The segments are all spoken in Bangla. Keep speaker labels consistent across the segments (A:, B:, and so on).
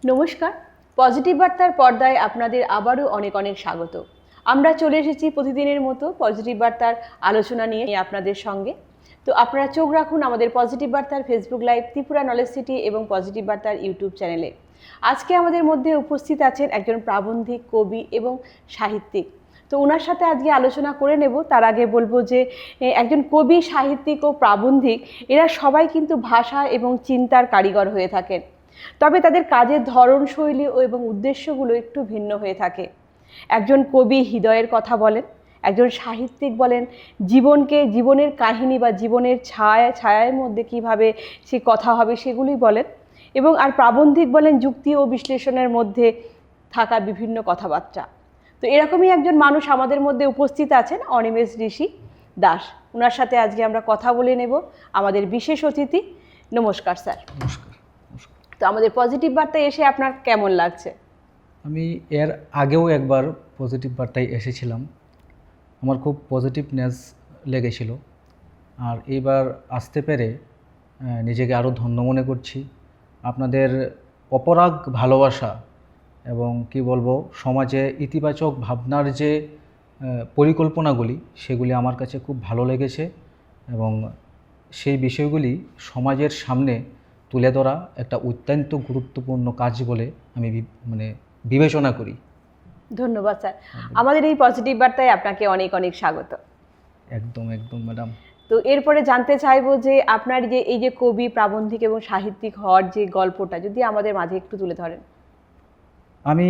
A: নমস্কার। পজিটিভ বার্তার পর্দায় আপনাদের আবারও অনেক অনেক স্বাগত। আমরা চলে এসেছি প্রতিদিনের মতো পজিটিভ বার্তার আলোচনা নিয়ে আপনাদের সঙ্গে। তো আপনারা চোখ রাখুন আমাদের পজিটিভ বার্তার Facebook live, Tripura knowledge city এবং পজিটিভ বার্তার ইউটিউব চ্যানেলে। আজকে আমাদের মধ্যে উপস্থিত আছেন একজন প্রাবন্ধিক, কবি এবং সাহিত্যিক। তো ওনার সাথে আজকে আলোচনা করে নেব। তার আগে বলবো যে একজন কবি, সাহিত্যিক ও প্রাবন্ধিক এরা সবাই কিন্তু ভাষা এবং চিন্তার কারিগর হয়ে থাকেন। তবে তাদের কাজের ধরন, শৈলী এবং উদ্দেশ্যগুলো একটু ভিন্ন হয়ে থাকে। একজন কবি হৃদয়ের কথা বলেন, একজন সাহিত্যিক বলেন জীবনের কাহিনী বা জীবনের ছায়ার মধ্যে কিভাবে সে কথা হবে সেগুলোই বলেন, এবং আর প্রাবন্ধিক বলেন যুক্তি ও বিশ্লেষণের মধ্যে থাকা বিভিন্ন কথাবার্তা। তো এরকমই একজন মানুষ আমাদের মধ্যে উপস্থিত আছেন, অনিমেষ ঋষি দাস। ওনার সাথে আজকে আমরা কথা বলে নেব। আমাদের বিশেষ অতিথি। নমস্কার স্যার।
B: নমস্কার।
A: তো আমাদের পজিটিভ বার্তায় এসে আপনার কেমন লাগছে?
B: আমি এর আগেও একবার পজিটিভ বার্তায় এসেছিলাম, আমার খুব পজিটিভনেস লেগেছিল। আর এইবার আসতে পেরে নিজেকে আরও ধন্য মনে করছি। আপনাদের অপরাগ ভালোবাসা এবং কি বলবো, সমাজে ইতিবাচক ভাবনার যে পরিকল্পনাগুলি, সেগুলি আমার কাছে খুব ভালো লেগেছে এবং সেই বিষয়গুলি সমাজের সামনে তুলে ধরা একটা অত্যন্ত গুরুত্বপূর্ণ কাজ বলে আমি বিবেচনা করি।
A: ধন্যবাদ স্যার। আমাদের এই পজিটিভ বার্তায় আপনাকে অনেক অনেক স্বাগত।
B: একদম একদম ম্যাডাম।
A: তো এরপরে জানতে চাইবো যে আপনার যে এই যে কবি, প্রাবন্ধিক এবং সাহিত্যিক হওয়ার যে গল্পটা যদি আমাদের মাঝে একটু তুলে ধরেন।
B: আমি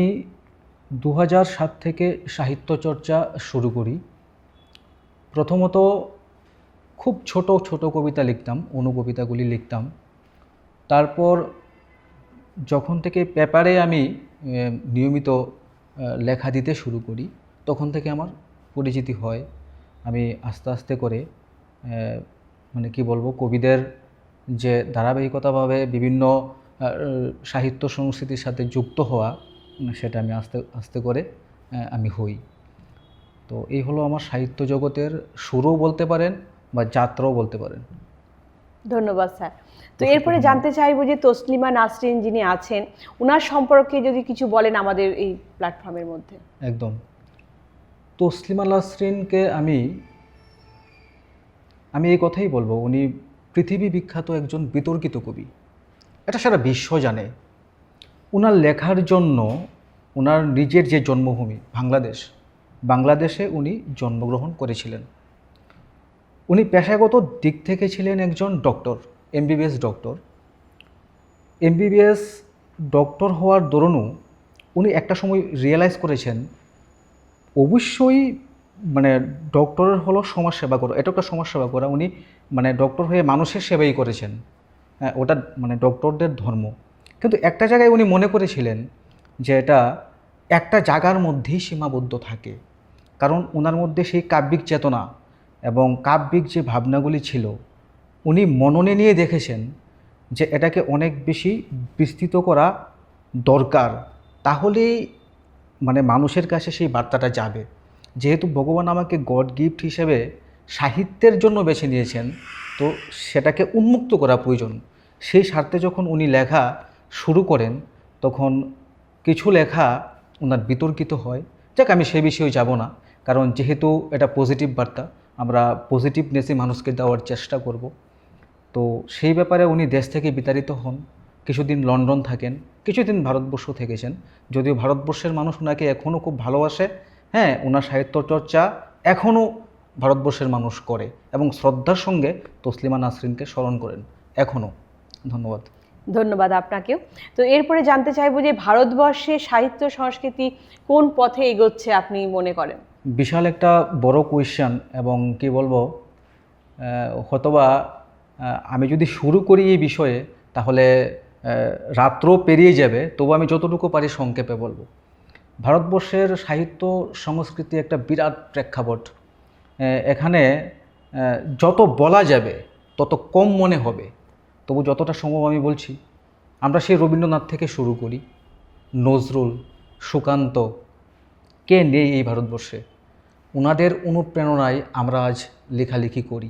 B: 2007 থেকে সাহিত্য চর্চা শুরু করি। প্রথমত খুব ছোট ছোট কবিতা লিখতাম, অনুকবিতাগুলি লিখতাম। তারপর যখন থেকে পেপারে আমি নিয়মিত লেখা দিতে শুরু করি, তখন থেকে আমার পরিচিতি হয়। আমি আস্তে আস্তে করে কি বলবো, কবিদের যে ধারাবাহিকতাভাবে বিভিন্ন সাহিত্য সংস্কৃতির সাথে যুক্ত হওয়া, সেটা আমি আস্তে আস্তে করে আমি হই। তো এই হলো আমার সাহিত্য জগতের শুরুও বলতে পারেন বা যাত্রাও বলতে পারেন।
A: ধন্যবাদ স্যার। তো এরপরে জানতে চাইবো যে তসলিমা নাসরিন যিনি আছেন, ওনার সম্পর্কে যদি কিছু বলেন আমাদের এই প্ল্যাটফর্মের মধ্যে।
B: একদম। তসলিমা নাসরিনকে আমি এই কথাই বলবো, উনি পৃথিবী বিখ্যাত একজন বিতর্কিত কবি, এটা সারা বিশ্ব জানে। ওনার লেখার জন্য ওনার নিজের যে জন্মভূমি বাংলাদেশে উনি জন্মগ্রহণ করেছিলেন। উনি পেশাগত দিক থেকে ছিলেন একজন doctor, MBBS doctor. MBBS doctor হওয়ার দরুনও উনি একটা সময় রিয়েলাইজ করেছেন অবশ্যই ডক্টরের হলো সমাজসেবা করা, এটা একটা সমাজসেবা করা। উনি ডক্টর হয়ে মানুষের সেবাই করেছেন, ওটা ডক্টরদের ধর্ম। কিন্তু একটা জায়গায় উনি মনে করেছিলেন যে এটা একটা জায়গার মধ্যেই সীমাবদ্ধ থাকে, কারণ ওনার মধ্যে সেই কাব্যিক চেতনা এবং কাব্যিক যে ভাবনাগুলি ছিল, উনি মননে নিয়ে দেখেছেন যে এটাকে অনেক বেশি বিস্তৃত করা দরকার, তাহলেই মানুষের কাছে সেই বার্তাটা যাবে। যেহেতু ভগবান আমাকে গড গিফট হিসেবে সাহিত্যের জন্য বেছে নিয়েছেন, তো সেটাকে উন্মুক্ত করা প্রয়োজন। সেই স্বার্থে যখন উনি লেখা শুরু করেন, তখন কিছু লেখা ওনার বিতর্কিত হয়। যাক, আমি সে বিষয়ে যাব না, কারণ যেহেতু এটা পজিটিভ বার্তা, আমরা পজিটিভনেসই মানুষকে দেওয়ার চেষ্টা করব। তো সেই ব্যাপারে উনি দেশ থেকে বিতাড়িত হন, কিছুদিন লন্ডন থাকেন, কিছুদিন ভারতবর্ষ থেকেছেন। যদিও ভারতবর্ষের মানুষ ওনাকে এখনও খুব ভালোবাসে, হ্যাঁ, ওনার সাহিত্য চর্চা এখনও ভারতবর্ষের মানুষ করে এবং শ্রদ্ধার সঙ্গে তসলিমা নাসরিনকে স্মরণ করেন এখনও। ধন্যবাদ।
A: ধন্যবাদ আপনাকেও। তো এরপরে জানতে চাইবো যে ভারতবর্ষে সাহিত্য সংস্কৃতি কোন পথে এগোচ্ছে আপনি মনে করেন?
B: বিশাল একটা বড় কোয়েশ্চেন, এবং কি বলবো, হয়তোবা আমি যদি শুরু করি এই বিষয়ে তাহলে রাত্র পেরিয়ে যাবে, তবু আমি যতটুকু পারি সংক্ষেপে বলবো। ভারতবর্ষের সাহিত্য সংস্কৃতি একটা বিরাট প্রেক্ষাপট। এখানে যত বলা যাবে তত কম মনে হবে, তবু যতটা সম্ভব আমি বলছি। আমরা সেই রবীন্দ্রনাথ থেকে শুরু করি, নজরুল, সুকান্ত, কে নেই এই ভারতবর্ষে? ওনাদের অনুপ্রেরণায় আমরা আজ লেখালেখি করি।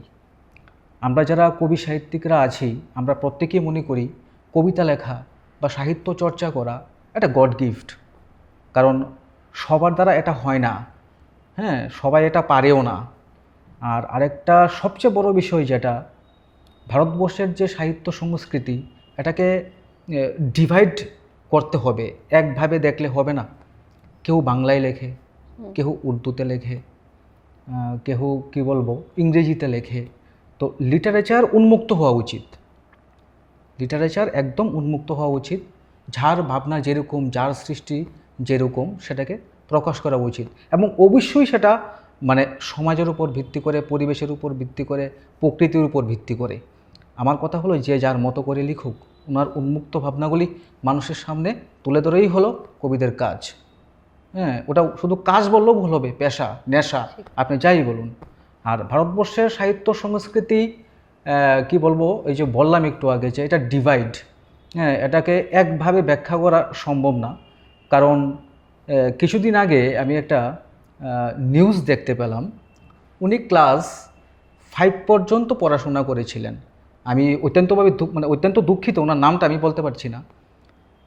B: আমরা যারা কবি সাহিত্যিকরা আছি, আমরা প্রত্যেকেই মনে করি কবিতা লেখা বা সাহিত্য চর্চা করা এটা গড গিফট। কারণ সবার দ্বারা এটা হয় না, হ্যাঁ, সবাই এটা পারেও না। আর আরেকটা সবচেয়ে বড় বিষয় যেটা, ভারতবর্ষের যে সাহিত্য সংস্কৃতি, এটাকে ডিভাইড করতে হবে, একভাবে দেখলে হবে না। কেউ বাংলায় লেখে, কেউ উর্দুতে লেখে, কেউ কী বলবো ইংরেজিতে লেখে। তো লিটারেচার উন্মুক্ত হওয়া উচিত, লিটারেচার একদম উন্মুক্ত হওয়া উচিত। যার ভাবনা যেরকম, যার সৃষ্টি যেরকম, সেটাকে প্রকাশ করা উচিত। এবং অবশ্যই সেটা মানে সমাজের উপর ভিত্তি করে, পরিবেশের উপর ভিত্তি করে, প্রকৃতির উপর ভিত্তি করে। আমার কথা হলো, যে যার মতো করে লিখুক, ওনার উন্মুক্ত ভাবনাগুলি মানুষের সামনে তুলে ধরেই হলো কবিদের কাজ। হ্যাঁ, ওটা শুধু কাজ বললেও ভুল হবে, পেশা, নেশা, আপনি যাই বলুন। আর ভারতবর্ষের সাহিত্য সংস্কৃতি কি বলবো, এই যে বললাম একটু আগে যে এটা ডিভাইড, হ্যাঁ, এটাকে একভাবে ব্যাখ্যা করা সম্ভব না। কারণ কিছুদিন আগে আমি একটা নিউজ দেখতে পেলাম, উনি ক্লাস 5 পর্যন্ত পড়াশোনা করেছিলেন। আমি অত্যন্ত দুঃখিত, ওনার নামটা আমি বলতে পারছি না।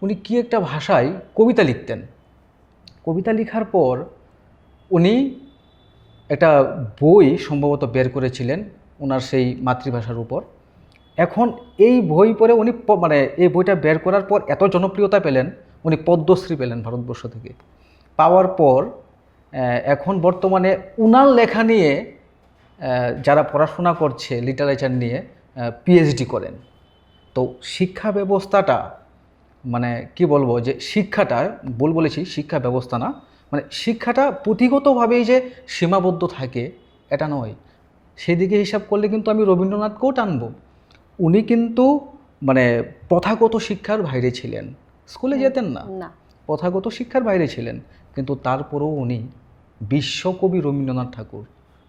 B: উনি কি একটা ভাষায় কবিতা লিখতেন। কবিতা লেখার পর উনি একটা বই সম্ভবত বের করেছিলেন ওনার সেই মাতৃভাষার উপর। এখন এই বই পড়ে উনি এই বইটা বের করার পর এত জনপ্রিয়তা পেলেন, উনি পদ্মশ্রী পেলেন ভারতবর্ষ থেকে। পাওয়ার পর এখন বর্তমানে উনার লেখা নিয়ে যারা পড়াশোনা করছে লিটারেচার নিয়ে, পিএইচডি করেন। তো শিক্ষা ব্যবস্থাটা মানে কি বলবো, যে শিক্ষাটা, বলেছি শিক্ষা ব্যবস্থা না, মানে শিক্ষাটা পুঁথিগতভাবেই যে সীমাবদ্ধ থাকে এটা নয়। সেদিকে হিসাব করলে কিন্তু আমি রবীন্দ্রনাথকেও টানব। উনি কিন্তু মানে প্রথাগত শিক্ষার বাইরে ছিলেন, স্কুলে যেতেন না, প্রথাগত শিক্ষার বাইরে ছিলেন, কিন্তু তারপরেও উনি বিশ্বকবি রবীন্দ্রনাথ ঠাকুর,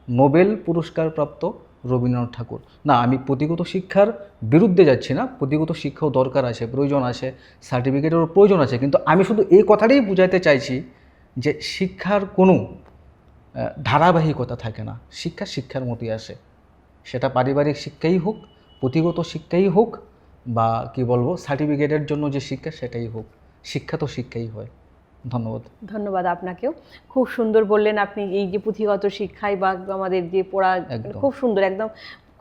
B: নোবেল পুরস্কার প্রাপ্ত রবীন্দ্রনাথ ঠাকুর। না, আমি পুঁথিগত শিক্ষার বিরুদ্ধে যাচ্ছি না, পুঁথিগত শিক্ষাও দরকার আছে, প্রয়োজন আছে, সার্টিফিকেটেরও প্রয়োজন আছে, কিন্তু আমি শুধু এই কথাটাই বুঝাতে চাইছি যে শিক্ষার কোনো ধারাবাহিকতা থাকে না। শিক্ষা শিক্ষার মতোই আসে, সেটা পারিবারিক শিক্ষাই হোক, পুঁথিগত শিক্ষাই হোক, বা কি বলবো সার্টিফিকেটের জন্য যে শিক্ষা সেটাই হোক, শিক্ষা তো শিক্ষাই হয়। ধন্যবাদ।
A: ধন্যবাদ আপনাকেও। খুব সুন্দর বললেন আপনি, এই যে পুঁথিগত শিক্ষায় বা আমাদের যে পড়া, খুব সুন্দর, একদম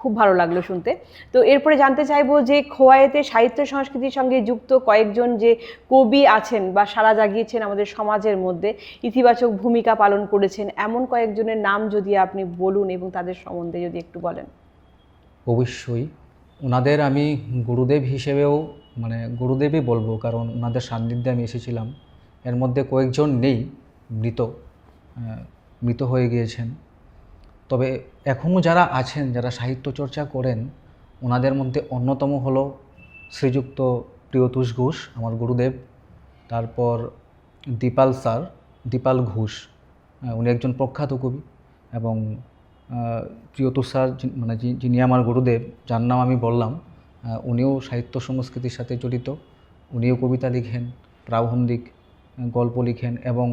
A: খুব ভালো লাগলো শুনতে। তো এরপরে জানতে চাইবো যে খোয়াইতে সাহিত্য সংস্কৃতির সঙ্গে যুক্ত কয়েকজন যে কবি আছেন বা সাড়া জাগিয়েছেন আমাদের সমাজের মধ্যে, ইতিবাচক ভূমিকা পালন করেছেন, এমন কয়েকজনের নাম যদি আপনি বলুন এবং তাদের সম্বন্ধে যদি একটু বলেন।
B: অবশ্যই ওনাদের আমি গুরুদেব হিসেবেও গুরুদেবই বলবো, কারণ ওনাদের সান্নিধ্যে আমি এসেছিলাম। এর মধ্যে কয়েকজন নেই, মৃত হয়ে গিয়েছেন। তবে এখনও যারা আছেন, যারা সাহিত্য চর্চা করেন, ওনাদের মধ্যে অন্যতম হলো শ্রীযুক্ত প্রিয়তোষ ঘোষ, আমার গুরুদেব। তারপর দীপাল ঘোষ, উনি একজন প্রখ্যাত কবি। এবং প্রিয়তোষ স্যার যিনি আমার গুরুদেব, যার নাম আমি বললাম, উনিও সাহিত্য সংস্কৃতির সাথে জড়িত। উনিও কবিতা লিখেন, প্রাবন্ধিক গল্প লিখেন, এবং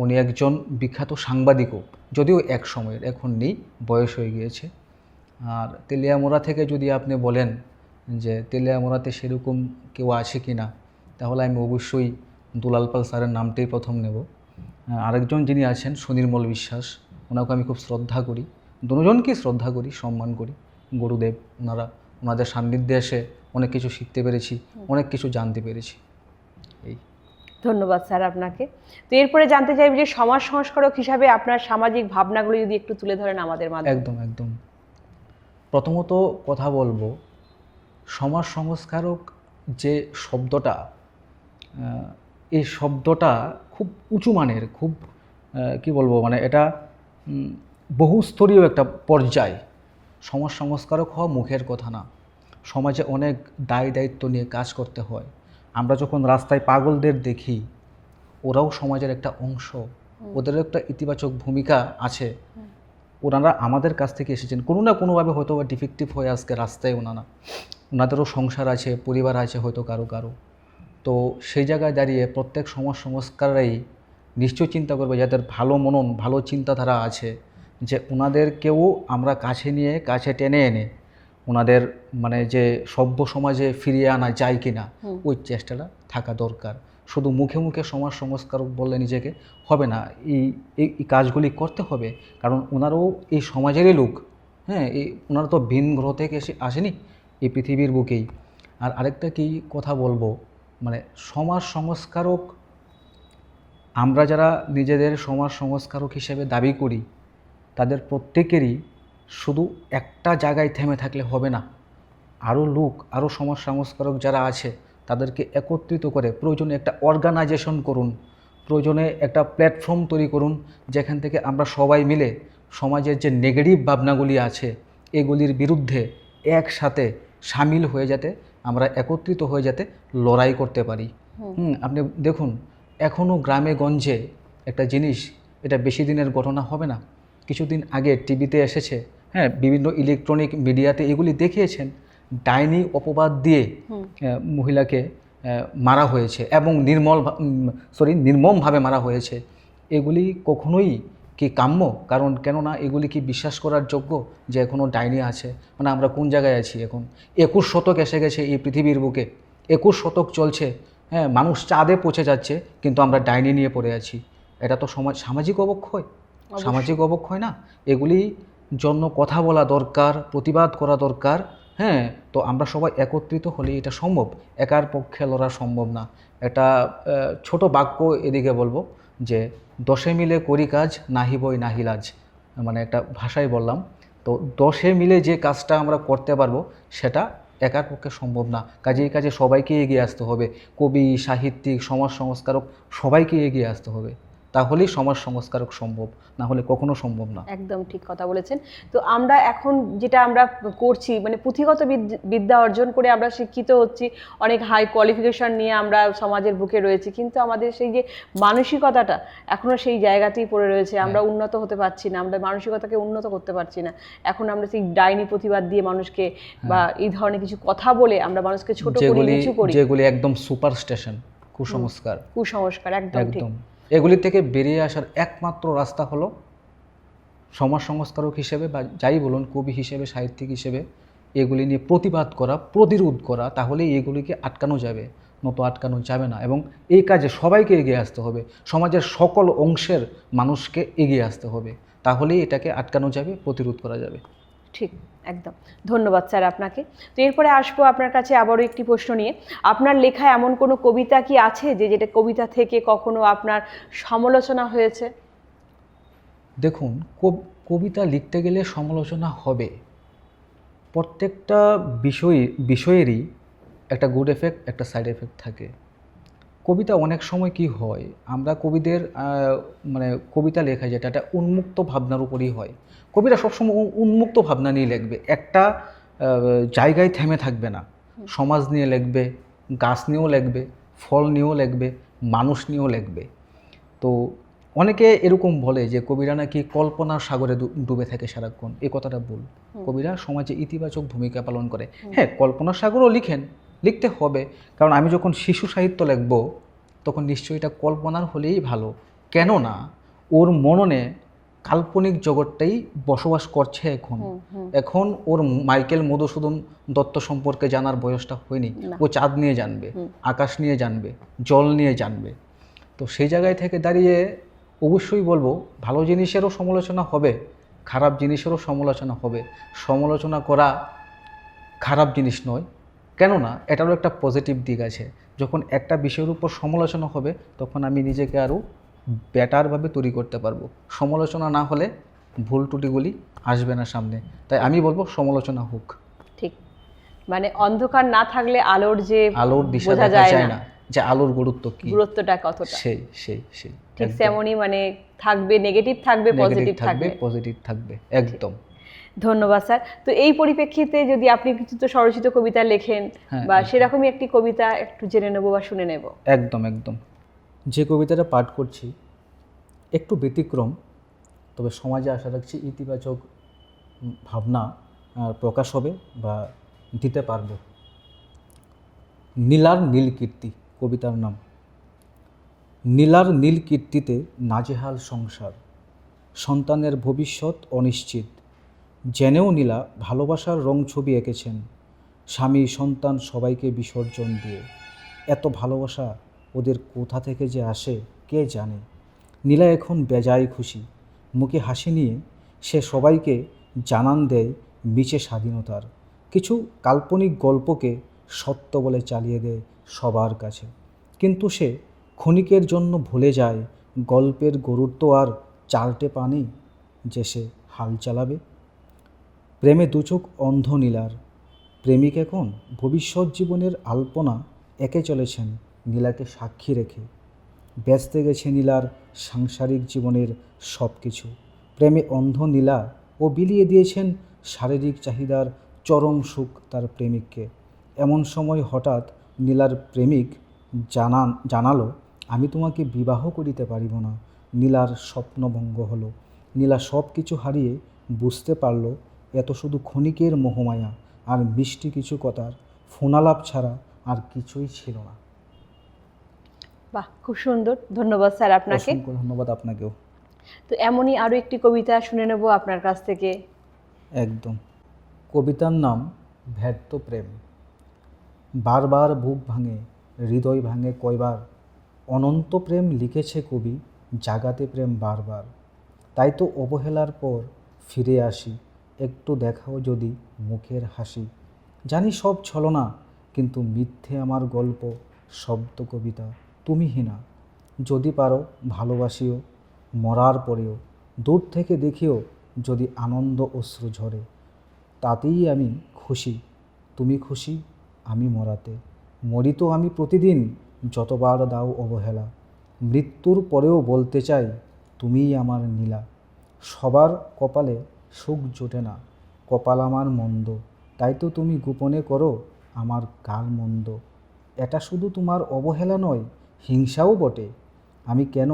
B: উনি একজন বিখ্যাত সাংবাদিকও, যদিও এক সময়ের, এখন নেই, বয়স হয়ে গিয়েছে। আর তেলিয়ামুড়া থেকে যদি আপনি বলেন যে তেলিয়ামুড়াতে সেরকম কেউ আছে কি না, তাহলে আমি অবশ্যই দুলাল পাল স্যারের নামটাই প্রথম নেব। আরেকজন যিনি আছেন সুনির্মল বিশ্বাস, ওনাকে আমি খুব শ্রদ্ধা করি, দুজনকেই শ্রদ্ধা করি, সম্মান করি। গুরুদেব, ওনাদের সান্নিধ্যে এসে অনেক কিছু শিখতে পেরেছি, অনেক কিছু জানতে পেরেছি। এই
A: ধন্যবাদ স্যার আপনাকে। তো এরপরে জানতে চাইব যে সমাজ সংস্কারক হিসাবে আপনার সামাজিক ভাবনাগুলো যদি একটু তুলে ধরেন আমাদের মাঝে।
B: একদম। প্রথমত কথা বলবো, সমাজ সংস্কারক যে শব্দটা, এই শব্দটা খুব উঁচু মানের, খুব কি বলবো, এটা বহুস্তরীয় একটা পর্যায়। সমাজ সংস্কারক হওয়া মুখের কথা না, সমাজে অনেক দায়িত্ব নিয়ে কাজ করতে হয়। আমরা যখন রাস্তায় পাগলদের দেখি, ওরাও সমাজের একটা অংশ, ওদেরও একটা ইতিবাচক ভূমিকা আছে। ওনারা আমাদের কাছ থেকে এসেছেন কোনো না কোনোভাবে, হয়তো বা ডিফেক্টিভ হয়ে আজকে রাস্তায় ওনাদেরও সংসার আছে, পরিবার আছে হয়তো কারো। তো সেই জায়গায় দাঁড়িয়ে প্রত্যেক সমাজ সংস্কারই নিশ্চয় চিন্তা করবে, যাদের ভালো মনন, ভালো চিন্তাধারা আছে, যে ওনাদেরকেও আমরা কাছে নিয়ে, কাছে টেনে এনে ওনাদের মানে যে সভ্য সমাজে ফিরিয়ে আনা যায় কি না, ওই চেষ্টাটা থাকা দরকার। শুধু মুখে মুখে সমাজ সংস্কারক বললে নিজেকে হবে না, এই এই কাজগুলি করতে হবে, কারণ ওনারাও এই সমাজেরই লোক। হ্যাঁ, এই ওনারা তো ভিন গ্রহ থেকে আসেনি, এই পৃথিবীর বুকেই। আর আরেকটা কি কথা বলবো, মানে সমাজ সংস্কারক, আমরা যারা নিজেদের সমাজ সংস্কারক হিসেবে দাবি করি, তাদের প্রত্যেকেরই শুধু একটা জায়গায় থেমে থাকলে হবে না। আরও লোক, আরও সমাজ সংস্কারক যারা আছে তাদেরকে একত্রিত করে প্রয়োজনে একটা অর্গানাইজেশন করুন, প্রয়োজনে একটা প্ল্যাটফর্ম তৈরি করুন, যেখান থেকে আমরা সবাই মিলে সমাজের যে নেগেটিভ ভাবনাগুলি আছে এগুলির বিরুদ্ধে একসাথে সামিল হয়ে যাতে আমরা একত্রিত হয়ে যাতে লড়াই করতে পারি। আপনি দেখুন, এখনও গ্রামে গঞ্জে একটা জিনিস, এটা বেশি দিনের ঘটনা হবে না, কিছুদিন আগে টিভিতে এসেছে, হ্যাঁ, বিভিন্ন ইলেকট্রনিক মিডিয়াতে এগুলি দেখিয়েছেন, ডাইনি অপবাদ দিয়ে মহিলাকে মারা হয়েছে এবং নির্মমভাবে মারা হয়েছে। এগুলি কখনোই কি কাম্য? কারণ কেননা এগুলি কি বিশ্বাস করার যোগ্য যে এখনও ডাইনি আছে? মানে আমরা কোন জায়গায় আছি এখন? 21 শতক এসে গেছে এই পৃথিবীর বুকে, 21 শতক চলছে, হ্যাঁ, মানুষ চাঁদে পৌঁছে যাচ্ছে, কিন্তু আমরা ডাইনি নিয়ে পড়ে আছি। এটা তো সামাজিক অবক্ষয়, সামাজিক অবক্ষয় না? এগুলি জন্য কথা বলা দরকার, প্রতিবাদ করা দরকার। হ্যাঁ, তো আমরা সবাই একত্রিত হলে এটা সম্ভব, একার পক্ষে লড়া সম্ভব না। একটা ছোট বাক্য এদিকে বলবো যে 10 মিলে করি কাজ, নাহি বই নাহি লাজ, মানে একটা ভাষায় বললাম। তো 10 মিলে যে কাজটা আমরা করতে পারবো সেটা একার পক্ষে সম্ভব না। কাজে কাজে সবাইকে এগিয়ে আসতে হবে, কবি, সাহিত্যিক, সমাজ সংস্কারক সবাইকে এগিয়ে আসতে হবে, তাহলেই সমাজ সংস্কারক সম্ভব, না হলে কখনো সম্ভব না।
A: একদম ঠিক কথা বলেছেন। তো আমরা এখন যেটা আমরা করছি, মানে পুঁথিগত বিদ্যা অর্জন করে আমরা শিক্ষিত হচ্ছি, অনেক হাই কোয়ালিফিকেশন নিয়ে আমরা সমাজের বুকে রয়েছি, কিন্তু আমাদের সেই যে মানসিকতাটা এখনো সেই জায়গাতেই পড়ে রয়েছে। আমরা উন্নত হতে পারছি না, আমরা মানসিকতাকে উন্নত করতে পারছি না। এখন আমরা সেই ডাইনি প্রতিবাদ দিয়ে মানুষকে বা এই ধরনের কিছু কথা বলে আমরা মানুষকে ছোট করি, নিচু করি,
B: যেগুলি একদম সুপার স্টেশন, কুসংস্কার,
A: একদম ঠিক।
B: এগুলি থেকে বেরিয়ে আসার একমাত্র রাস্তা হলো সমাজ সংস্কারক হিসেবে বা যাই বলুন, কবি হিসেবে, সাহিত্যিক হিসেবে এগুলি নিয়ে প্রতিবাদ করা, প্রতিরোধ করা, তাহলে এগুলিকে আটকানো যাবে, নয়তো আটকানো যাবে না। এবং এই কাজে সবাইকে এগিয়ে আসতে হবে, সমাজের সকল অংশের মানুষকে এগিয়ে আসতে হবে, তাহলেই এটাকে আটকানো যাবে, প্রতিরোধ করা যাবে।
A: ঠিক, একদম। ধন্যবাদ স্যার আপনাকে। তো এরপরে আসবো আপনার কাছে আবারও একটি প্রশ্ন নিয়ে। আপনার লেখা এমন কোনো কবিতা কি আছে যেটা কবিতা থেকে কখনো আপনার সমালোচনা হয়েছে?
B: দেখুন, কবিতা লিখতে গেলে সমালোচনা হবে। প্রত্যেকটা বিষয়েরই একটা গুড এফেক্ট, একটা সাইড এফেক্ট থাকে। কবিতা অনেক সময় কি হয়, আমরা কবিদের মানে কবিতা লেখা যেটা, এটা উন্মুক্ত ভাবনার উপরই হয়। কবিরা সবসময় উন্মুক্ত ভাবনা নিয়ে লিখবে, একটা জায়গায় থেমে থাকবে না। সমাজ নিয়ে লিখবে, গাছ নিয়েও লিখবে, ফল নিয়েও লিখবে, মানুষ নিয়েও লিখবে। তো অনেকে এরকম বলে যে কবিরা নাকি কল্পনার সাগরে ডুবে থাকে সারাক্ষণ। এই কথাটা ভুল। কবিরা সমাজে ইতিবাচক ভূমিকা পালন করে। হ্যাঁ, কল্পনার সাগরও লিখতে হবে, কারণ আমি যখন শিশু সাহিত্য লিখব তখন নিশ্চয়ই এটা কল্পনার হলেই ভালো। কেননা ওর মননে কাল্পনিক জগৎটাই বসবাস করছে এখন ওর মাইকেল মধুসূদন দত্ত সম্পর্কে জানার বয়সটা হয়নি। ও চাঁদ নিয়ে জানবে, আকাশ নিয়ে জানবে, জল নিয়ে জানবে। তো সেই জায়গায় থেকে দাঁড়িয়ে অবশ্যই বলবো, ভালো জিনিসেরও সমালোচনা হবে, খারাপ জিনিসেরও সমালোচনা হবে। সমালোচনা করা খারাপ জিনিস নয়, কেননা এটারও একটা পজিটিভ দিক আছে। যখন একটা বিষয়ের উপর সমালোচনা হবে তখন আমি নিজেকে আরও বেটারভাবে তৈরি করতে পারবো। সমালোচনা না হলে ভুল ত্রুটিগুলি আসবে না সামনে। তাই আমি বলবো সমালোচনা হোক।
A: ঠিক, মানে অন্ধকার না থাকলে আলোর
B: দিশা দেখা যায় না, যে আলোর গুরুত্বটা কতটা, সেই
A: ঠিক তেমনই মানে থাকবে, নেগেটিভ থাকবে,
B: পজিটিভ থাকবে, একদম।
A: ধন্যবাদ স্যার। তো এই পরিপ্রেক্ষিতে যদি আপনি কিছু তো স্বরচিত কবিতা লেখেন বা সেরকমই একটি কবিতা একটু জেনে নেব বা শুনে নেব।
B: একদম। যে কবিতাটা পাঠ করছি একটু ব্যতিক্রম, তবে সমাজে আশা রাখছি ইতিবাচক ভাবনা প্রকাশ হবে বা দিতে পারব। নীলার নীল কীর্তি কবিতার নাম। নীলার নীল কীর্তিতে নাজেহাল সংসার, সন্তানের ভবিষ্যৎ অনিশ্চিত, জেনেও নীলা ভালোবাসার রং ছবি এঁকেছেন স্বামী সন্তান সবাইকে বিসর্জন দিয়ে। এত ভালোবাসা ওদের কোথা থেকে যে আসে কে জানে। নীলা এখন বেজায় খুশি, মুখে হাসি নিয়ে সে সবাইকে জানান দেয় মিছে স্বাধীনতার। কিছু কাল্পনিক গল্পকে সত্য বলে চালিয়ে দেয় সবার কাছে। কিন্তু সে ক্ষণিকের জন্য ভুলে যায় গল্পের গরুর তো আর 4টে পা নেই যে সে হাল চালাবে। প্রেমে দুচোখ অন্ধ নীলার। প্রেমিক এখন ভবিষ্যৎ জীবনের আলপনা এঁকে চলেছেন নীলাকে সাক্ষী রেখে। ব্যস্তে গেছে নীলার সাংসারিক জীবনের সব কিছু। প্রেমে অন্ধ নীলা ও বিলিয়ে দিয়েছেন শারীরিক চাহিদার চরম সুখ তার প্রেমিককে। এমন সময় হঠাৎ নীলার প্রেমিক জানালো, আমি তোমাকে বিবাহ করিতে পারিব না। নীলার স্বপ্নভঙ্গ হলো। নীলা সব কিছু হারিয়ে বুঝতে পারল এত শুধু ক্ষণিকের মোহমায়া আর মিষ্টি কিছু কথার ফোনালাপ ছাড়া আর কিছুই ছিল না।
A: বাহ, খুব সুন্দর। ধন্যবাদ স্যার আপনাকে।
B: অসংখ্য ধন্যবাদ আপনাকেও।
A: তো এমনই আরও একটি কবিতা শুনে নেব আপনার কাছ থেকে।
B: একদম। কবিতার নাম ব্যর্থ প্রেম। বারবার বুক ভাঙে, হৃদয় ভাঙে কয়বার, অনন্ত প্রেম লিখেছে কবি, জাগাতে প্রেম বারবার। তাই তো অবহেলার পর ফিরে আসি, একটু দেখাও যদি মুখের হাসি। জানি সব ছলনা, কিন্তু মিথ্যে আমার গল্প, শব্দ কবিতা তুমিহীনা। যদি পারো ভালোবাসিও, মরার পরেও দূর থেকে দেখিও যদি আনন্দ অশ্রু ঝরে। তাতেই আমি খুশি, তুমি খুশি আমি মরাতে। মরি তো আমি প্রতিদিন, যতবার দাও অবহেলা। মৃত্যুর পরেও বলতে চাই তুমিই আমার নীলা। সবার কপালে সুখ জোটে না, কপাল আমার মন্দ, তাই তো তুমি গোপনে করো আমার গাল মন্দ। এটা শুধু তোমার অবহেলা নয়, হিংসাও বটে। আমি কেন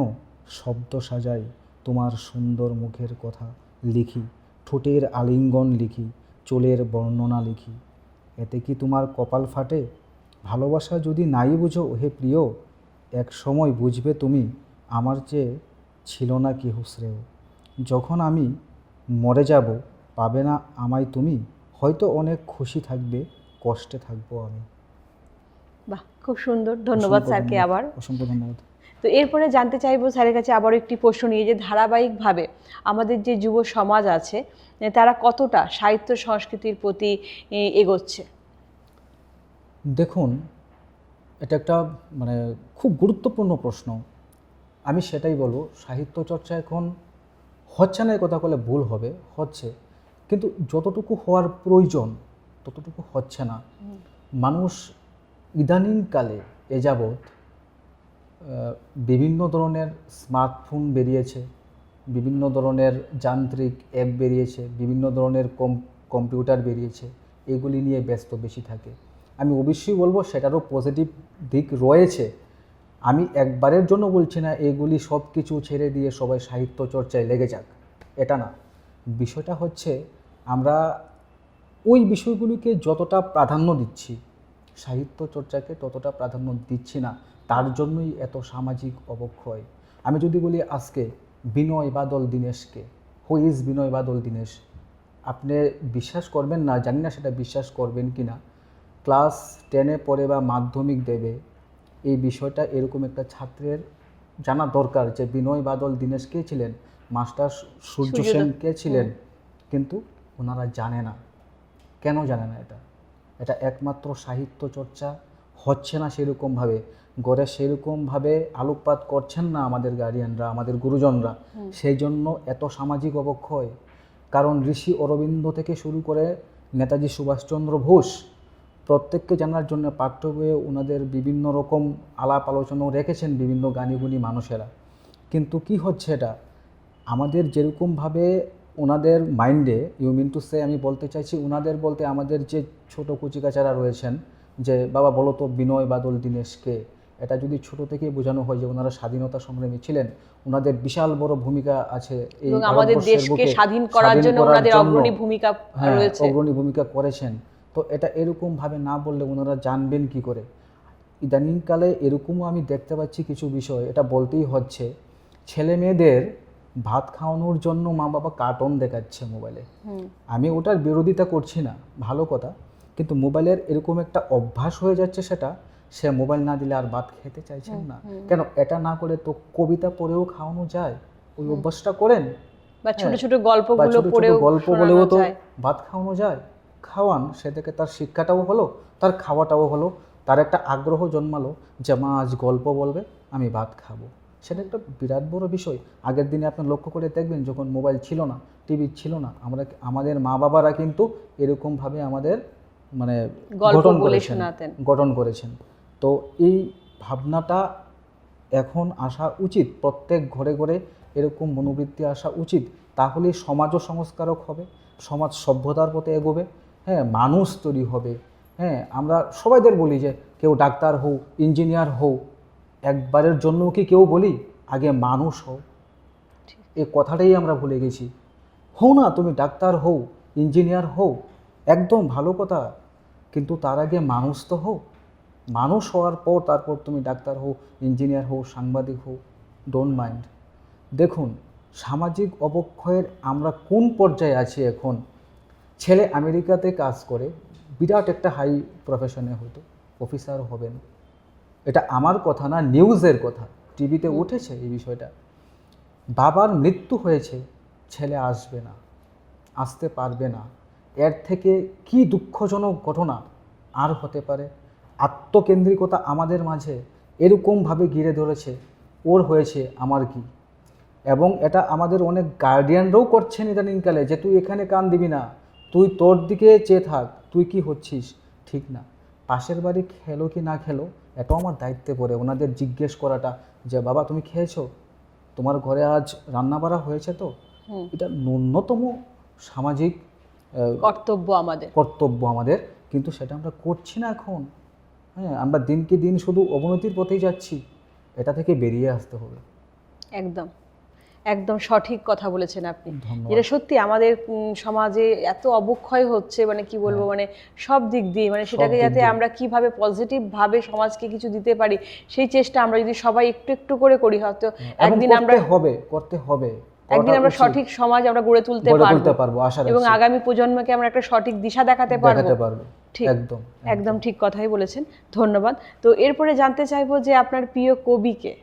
B: শব্দ সাজাই তোমার সুন্দর মুখের কথা লিখি, ঠোঁটের আলিঙ্গন লিখি, চুলের বর্ণনা লিখি। এতে কি তোমার কপাল ফাটে? ভালোবাসা যদি নাই বুঝো হে প্রিয়, এক সময় বুঝবে তুমি আমার চেয়ে ছিল না কেহ শ্রেয়। যখন আমি মরে যাব পাবে না আমায় তুমি, হয়তো অনেক খুশি থাকবে, কষ্টে থাকবো আমি।
A: বাহ, খুব সুন্দর। ধন্যবাদ স্যারকে আবার।
B: অসংখ্য ধন্যবাদ।
A: তো এরপরে জানতে চাইবো স্যারের কাছে আবারও একটি প্রশ্ন নিয়ে, যে ধারাবাহিকভাবে আমাদের যে যুব সমাজ আছে তারা কতটা সাহিত্য সংস্কৃতির প্রতি এগোচ্ছে?
B: দেখুন, এটা একটা মানে খুব গুরুত্বপূর্ণ প্রশ্ন। আমি সেটাই বলবো, সাহিত্য চর্চা এখন হচ্ছে না, এ কথা বলে ভুল হবে, হচ্ছে, কিন্তু যতটুকু হওয়ার প্রয়োজন ততটুকু হচ্ছে না। মানুষ ইদানিংকালে এ যাবৎ বিভিন্ন ধরনের স্মার্টফোন বেরিয়েছে, বিভিন্ন ধরনের যান্ত্রিক অ্যাপ বেরিয়েছে, বিভিন্ন ধরনের কম্পিউটার বেরিয়েছে, এগুলি নিয়ে ব্যস্ত বেশি থাকে। আমি অবশ্যই বলবো সেটারও পজিটিভ দিক রয়েছে। আমি একবারের জন্য বলছি না এগুলি সব কিছু ছেড়ে দিয়ে সবাই সাহিত্য চর্চায় লেগে যাক, এটা না। বিষয়টা হচ্ছে আমরা ওই বিষয়গুলিকে যতটা প্রাধান্য দিচ্ছি, সাহিত্য চর্চাকে ততটা প্রাধান্য দিচ্ছি না, তার জন্যই এত সামাজিক অবক্ষয়। আমি যদি বলি আজকে বিনয় বাদল দীনেশকে, হু ইজ বিনয় বাদল দীনেশ, আপনি বিশ্বাস করবেন না, জানি না সেটা বিশ্বাস করবেন কি না, ক্লাস 10-এ পড়ে বা মাধ্যমিক দেবে, এই বিষয়টা এরকম একটা ছাত্রের জানা দরকার যে বিনয় বাদল দীনেশ কে ছিলেন, মাস্টার সূর্য সেন কে ছিলেন, কিন্তু ওনারা জানে না। কেন জানে না? এটা একমাত্র সাহিত্য চর্চা হচ্ছে না সেরকমভাবে, গড়ে সেরকমভাবে আলোকপাত করছেন না আমাদের গার্ডিয়ানরা, আমাদের গুরুজনরা, সেই জন্য এত সামাজিক অবক্ষয়। কারণ ঋষি অরবিন্দ থেকে শুরু করে নেতাজি সুভাষচন্দ্র বোস, প্রত্যেককে জানার জন্য পাঠ্য বইয়ে ওনাদের বিভিন্ন রকম আলাপ আলোচনাও রেখেছেন বিভিন্ন জ্ঞানীগুণী মানুষেরা। কিন্তু কি হচ্ছে, এটা আমাদের যেরকমভাবে ওনাদের মাইন্ডে, ইউ মিন টু সে, আমি বলতে চাইছি ওনাদের বলতে আমাদের যে ছোটো কুচিকাচারা রয়েছেন, যে বাবা বলো তো বিনয় বাদল দীনেশকে, এটা যদি ছোট থেকেই বোঝানো হয় যে ওনারা স্বাধীনতা সংগ্রামী ছিলেন, ওনাদের বিশাল বড় ভূমিকা আছে এই
A: আমাদের দেশকে স্বাধীন করার জন্য ওনাদের অগ্রণী ভূমিকা রয়েছে,
B: অগ্রণী ভূমিকা করেছেন। তো এটা এরকমভাবে না বললে ওনারা জানবেন কি করে? ইদানিংকালে এরকমও আমি দেখতে পাচ্ছি কিছু বিষয়, এটা বলতেই হচ্ছে, ছেলে মেয়েদের ভাত খাওয়ানোর জন্য মা বাবা কার্টুন দেখাচ্ছে মোবাইলে।
A: হুম
B: আমি ওটার বিরোধিতা করছি না, ভালো কথা, কিন্তু মোবাইলের এরকম একটা অভ্যাস হয়ে যাচ্ছে, সেটা সে মোবাইল না দিলে আর ভাত খেতে চাইছেন না। কেন এটা না করে তো কবিতা পড়েও খাওয়ানো যায়, ওই অভ্যাসটা করেন।
A: বা ছোট
B: হ্যাঁ,
A: ছোট
B: বা
A: গল্পগুলো
B: ছোট ছোট
A: পড়েও
B: গল্প
A: শোনানো
B: বলেও তো
A: যায়।
B: ভাত খাওয়ানো যায়। খাওয়ান, সে থেকে তার শিক্ষাটাও হলো, তার খাওয়াটাও হলো, তার একটা আগ্রহ জন্মালো যে মা আজ গল্প বলবে, আমি ভাত খাবো। সেটা একটা বিরাট বড় বিষয়। আগের দিনে আপনি লক্ষ্য করে দেখবেন, যখন মোবাইল ছিল না, টিভি ছিল না, আমাদের মা বাবারা কিন্তু এরকমভাবে আমাদের মানে
A: গল্প
B: গঠন
A: বলে
B: করেছেন,
A: শোনাতেন।
B: গঠন করেছেন। তো এই ভাবনাটা এখন আসা উচিত, প্রত্যেক ঘরে ঘরে এরকম মনোবৃত্তি আসা উচিত। তাহলে সমাজও সংস্কারক হবে, সমাজ সভ্যতার পথে এগোবে। হ্যাঁ, মানুষ তৈরি হবে। হ্যাঁ, আমরা সবাইদের বলি যে কেউ ডাক্তার হও, ইঞ্জিনিয়ার হও, একবারের জন্য কি কেউ বলি আগে মানুষ হও? এই কথাটাই আমরা ভুলে গেছি। হও না, তুমি ডাক্তার হও, ইঞ্জিনিয়ার হও, একদম ভালো কথা, কিন্তু তার আগে মানুষ তো হও। মানুষ হওয়ার পর তারপর তুমি ডাক্তার হও, ইঞ্জিনিয়ার হও, সাংবাদিক হও, ডোন্ট মাইন্ড। দেখুন, সামাজিক অবক্ষয়ের আমরা কোন পর্যায়ে আছি এখন। ছেলে আমেরিকাতে কাজ করে, বিরাট একটা হাই প্রফেশনে, হয়তো অফিসার হবেন। এটা আমার কথা না, নিউজের কথা, টিভিতে উঠেছে এই বিষয়টা। বাবার মৃত্যু হয়েছে, ছেলে আসবে না, আসতে পারবে না। এর থেকে কি দুঃখজনক ঘটনা আর হতে পারে? আত্মকেন্দ্রিকতা আমাদের মাঝে এরকমভাবে ঘিরে ধরেছে, ওর হয়েছে আমার কি। এবং এটা আমাদের অনেক গার্ডিয়ানরাও করছেন ইদানিংকালে, যে তুই এখানে কান দিবি না, তুই তোর দিকে চেয়ে থাক, তুই কি হচ্ছিস ঠিক না। পাশের বাড়ি খেলো কি না খেলো, এটাও আমার দায়িত্বে পড়ে ওনাদের জিজ্ঞেস করাটা, যে বাবা তুমি খেয়েছো, তোমার ঘরে আজ রান্না বাড়া হয়েছে তো। এটা ন্যূনতম সামাজিক
A: কর্তব্য আমাদের।
B: কর্তব্য আমাদের, কিন্তু সেটা আমরা করছি না এখন। হ্যাঁ, আমরা দিনকে দিন শুধু অবনতির পথেই যাচ্ছি। এটা থেকে বেরিয়ে আসতে হবে।
A: একদম একদম সঠিক কথা বলেছেন আপনি।
B: ধন্যবাদ।
A: যেটা সত্যি আমাদের সমাজে এত অবক্ষয় হচ্ছে, মানে কি বলবো, মানে সব দিক দিয়ে, মানে সেটাকে
B: দিক
A: যাতে
B: দিয়ে।
A: আমরা কিভাবে পজিটিভ ভাবে সমাজকে কিছু দিতে পারি, সেই চেষ্টা আমরা যদি সবাই একটু একটু করে করি, হয়তো
B: এবং
A: একদিন আমরা
B: করতে হবে,
A: একদিন
B: করাটা
A: আমরা
B: উচিত।
A: সঠিক সমাজ আমরা গড়ে তুলতে
B: গড়ে তুলতে
A: পারবো,
B: পারবো, আশা
A: এবং
B: রাখছি।
A: আগামী প্রজন্মকে আমরা একটা সঠিক দিশা দেখাতে পারবো। ঠিক,
B: একদম
A: একদম ঠিক কথাই বলেছেন। ধন্যবাদ। তো এরপরে জানতে চাইবো যে আপনার প্রিয় কবিকে।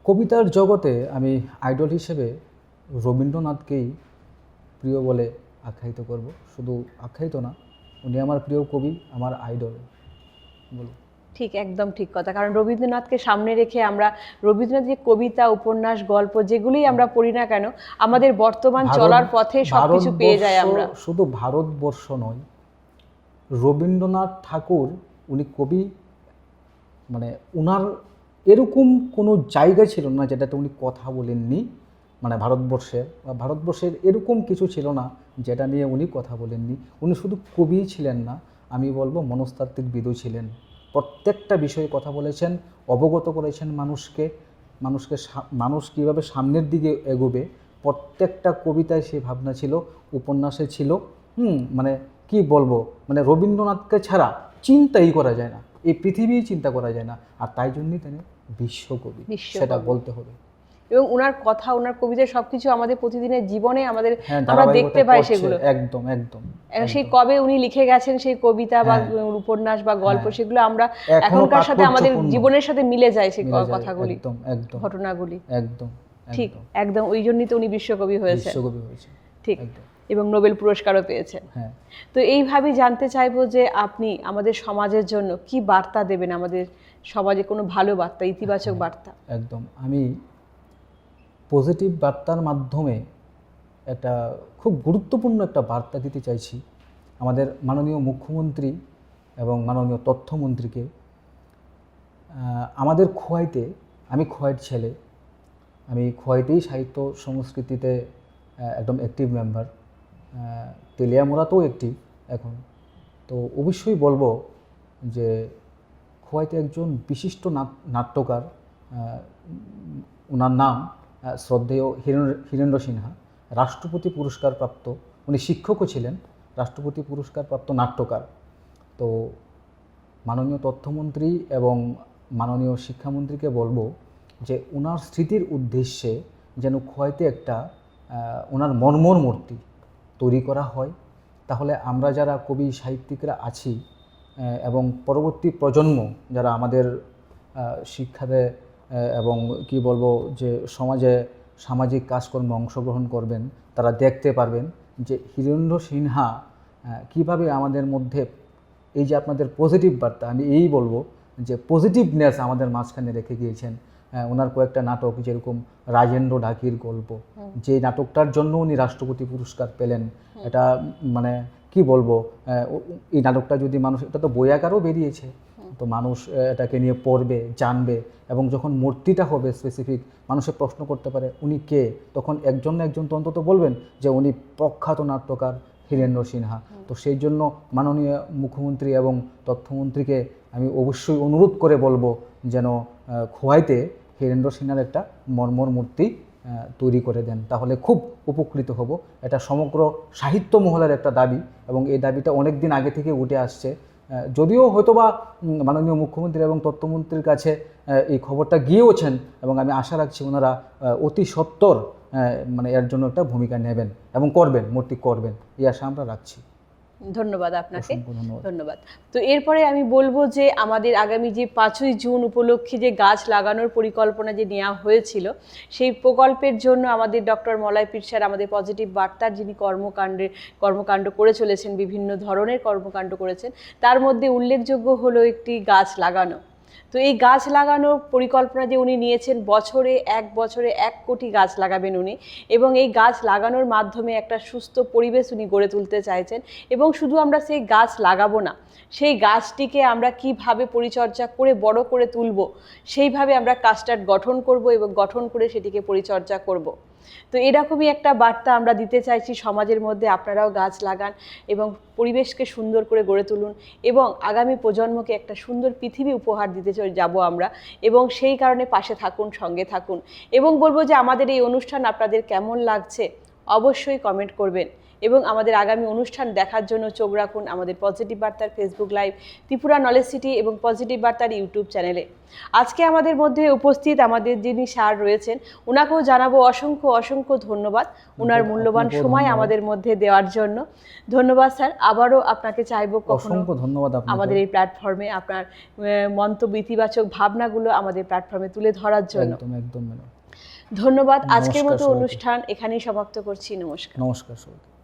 B: কবিতার জগতে আমি আইডল হিসেবে রবীন্দ্রনাথকেই প্রিয় বলে আখ্যায়িত করব। শুধু আখ্যায়িত না, উনি আমার প্রিয় কবি, আমার আইডল বলব।
A: ঠিক, একদম ঠিক কথা। কারণ রবীন্দ্রনাথকে সামনে রেখে আমরা রবীন্দ্রনাথ যে কবিতা, উপন্যাস, গল্প যেগুলোই আমরা পড়ি না কেন, আমাদের বর্তমান চলার পথে সবকিছু পেয়ে যাই আমরা।
B: শুধু ভারতবর্ষ নয়, রবীন্দ্রনাথ ঠাকুর, উনি কবি, মানে উনার এরকম কোনো জায়গা ছিল না যেটাতে উনি কথা বলেননি। মানে ভারতবর্ষের এরকম কিছু ছিল না যেটা নিয়ে উনি কথা বলেননি। উনি শুধু কবিই ছিলেন না, আমি বলবো মনস্তাত্ত্বিকবিদও ছিলেন। প্রত্যেকটা বিষয়ে কথা বলেছেন, অবগত করেছেন মানুষ কীভাবে সামনের দিকে এগোবে। প্রত্যেকটা কবিতায় সেই ভাবনা ছিল, উপন্যাসে ছিল। মানে কি বলবো, মানে রবীন্দ্রনাথকে ছাড়া চিন্তাই করা যায় না, এই পৃথিবীই চিন্তা করা যায় না। আর তাই জন্যই তিনি বিশ্বকবি, সেটা বলতে হবে।
A: এবং ওনার কথা, ওনার কবিতা সবকিছু আমাদের প্রতিদিনের জীবনে আমরা দেখতে পাই সেগুলো।
B: একদম একদম।
A: সেই কবে উনি লিখে গেছেন সেই কবিতা বা উপন্যাস বা গল্প, সেগুলো আমরা এখনকার সাথে আমাদের জীবনের সাথে মিলে যায় সেই কথাগুলি, ঘটনাগুলি।
B: একদম
A: ঠিক, একদম। ওই জন্যই তো উনি বিশ্বকবি হয়েছে। ঠিক, এবং নোবেল পুরস্কারও পেয়েছেন। তো এইভাবেই জানতে চাইবো যে আপনি আমাদের সমাজের জন্য কি বার্তা দেবেন, আমাদের সমাজে কোনো ভালো বার্তা, ইতিবাচক বার্তা।
B: একদম, আমি পজিটিভ বার্তার মাধ্যমে একটা খুব গুরুত্বপূর্ণ একটা বার্তা দিতে চাইছি আমাদের মাননীয় মুখ্যমন্ত্রী এবং মাননীয় তথ্যমন্ত্রীকে। আমাদের খোয়াইতে, আমি খোয়াইট ছেলে, আমি খোয়াইতেই সাহিত্য সংস্কৃতিতে একদম অ্যাক্টিভ মেম্বার, তেলিয়ামোড়াতেও অ্যাক্টিভ এখন। তো অবশ্যই বলবো যে খোয়াইতে একজন বিশিষ্ট নাট্যকার, ওনার নাম শ্রদ্ধেয় হীরেন্দ্র সিনহা, রাষ্ট্রপতি পুরস্কার প্রাপ্ত, উনি শিক্ষকও ছিলেন, রাষ্ট্রপতি পুরস্কার প্রাপ্ত নাট্যকার। তো মাননীয় তথ্যমন্ত্রী এবং মাননীয় শিক্ষামন্ত্রীকে বলবো যে ওনার স্মৃতির উদ্দেশ্যে যেন খোয়াইতে একটা ওনার মর্মর মূর্তি তৈরি করা হয়। তাহলে আমরা যারা কবি সাহিত্যিকরা আছি এবং পরবর্তী প্রজন্ম যারা আমাদের শিক্ষাতে এবং কি বলবো যে সমাজে সামাজিক কাজকর্মে অংশগ্রহণ করবেন, তারা দেখতে পারবেন যে হীরেন্দ্র সিনহা কীভাবে আমাদের মধ্যে এই যে আপনাদের পজিটিভ বার্তা, আমি এই বলবো যে পজিটিভনেস আমাদের মাঝখানে রেখে গিয়েছেন। ওনার কয়েকটা নাটক, যেরকম রাজেন্দ্র ঢাকির গল্প, যে নাটকটার জন্য উনি রাষ্ট্রপতি পুরস্কার পেলেন। এটা মানে কি বলবো, এই নাটকটা যদি মানুষ, এটা তো বই আকারেও বেরিয়েছে, তো মানুষ এটাকে নিয়ে পড়বে, জানবে, এবং যখন মূর্তিটা হবে স্পেসিফিক, মানুষের প্রশ্ন করতে পারে উনি কে, তখন একজন না একজন তো অন্তত বলবেন যে উনি প্রখ্যাত নাট্যকার হীরেন্দ্র সিনহা। তো সেই জন্য মাননীয় মুখ্যমন্ত্রী এবং তথ্যমন্ত্রীকে আমি অবশ্যই অনুরোধ করে বলবো যেন খোয়াইতে হীরেন্দ্র সিনহার একটা মর্মর মূর্তি তৈরি করে দেন, তাহলে খুব উপকৃত হব। এটা সমগ্র সাহিত্য মহলের একটা দাবি, এবং এই দাবিটা অনেক দিন আগে থেকে উঠে আসছে। যদিও হয়তোবা মাননীয় মুখ্যমন্ত্রী এবং তথ্যমন্ত্রীর কাছে এই খবরটা গিয়েওছেন, এবং আমি আশা রাখছি ওনারা অতি সত্বর মানে এর জন্য একটা ভূমিকা নেবেন এবং করবেন, মূর্তি করবেন, এই আশা আমরা রাখছি।
A: ধন্যবাদ আপনাকে।
B: ধন্যবাদ।
A: ধন্যবাদ। তো এরপরে আমি বলবো যে আমাদের আগামী যে 5ই জুন উপলক্ষে যে গাছ লাগানোর পরিকল্পনা যে নেওয়া হয়েছিল, সেই প্রকল্পের জন্য আমাদের ডক্টর মলয় পীর স্যার আমাদের পজিটিভ বার্তার যিনি কর্মকাণ্ড করে চলেছেন, বিভিন্ন ধরনের কর্মকাণ্ড করেছেন, তার মধ্যে উল্লেখযোগ্য হলো একটি গাছ লাগানো। তো এই গাছ লাগানোর পরিকল্পনা যে উনি নিয়েছেন, বছরে 1 কোটি গাছ লাগাবেন উনি, এবং এই গাছ লাগানোর মাধ্যমে একটা সুস্থ পরিবেশ উনি গড়ে তুলতে চাইছেন। এবং শুধু আমরা সেই গাছ লাগাবো না, সেই গাছটিকে আমরা কিভাবে পরিচর্যা করে বড় করে তুলব, সেইভাবে আমরা ক্লাস্টার গঠন করব এবং গঠন করে সেটিকে পরিচর্যা করব। তো এরকমই একটা বার্তা আমরা দিতে চাইছি সমাজের মধ্যে, আপনারাও গাছ লাগান এবং পরিবেশকে সুন্দর করে গড়ে তুলুন, এবং আগামী প্রজন্মকে একটা সুন্দর পৃথিবী উপহার দিতে যাব আমরা, এবং সেই কারণে পাশে থাকুন, সঙ্গে থাকুন। এবং বলবো যে আমাদের এই অনুষ্ঠান আপনাদের কেমন লাগছে অবশ্যই কমেন্ট করবেন, এবং আমাদের আগামী অনুষ্ঠান দেখার জন্য চোখ রাখুন আমাদের পজিটিভ বার্তার Facebook live, Tripura knowledge city এবং পজিটিভ বার্তার ইউটিউব চ্যানেলে। আজকে আমাদের মধ্যে উপস্থিত আমাদের যিনি স্যার রয়েছেন, ওনাকেও জানাবো অসংখ্য অসংখ্য ধন্যবাদ ওনার মূল্যবান সময় আমাদের মধ্যে দেওয়ার জন্য। ধন্যবাদ স্যার, আবারও আপনাকে চাইবো কখনো
B: ধন্যবাদ
A: আমাদের এই প্ল্যাটফর্মে আপনার মন্তব্য, ইতিবাচক ভাবনাগুলো আমাদের প্ল্যাটফর্মে তুলে ধরার জন্য।
B: একদম
A: ধন্যবাদ। আজকের মতো অনুষ্ঠান এখানেই সমাপ্ত করছি। নমস্কার।
B: নমস্কার সবাই।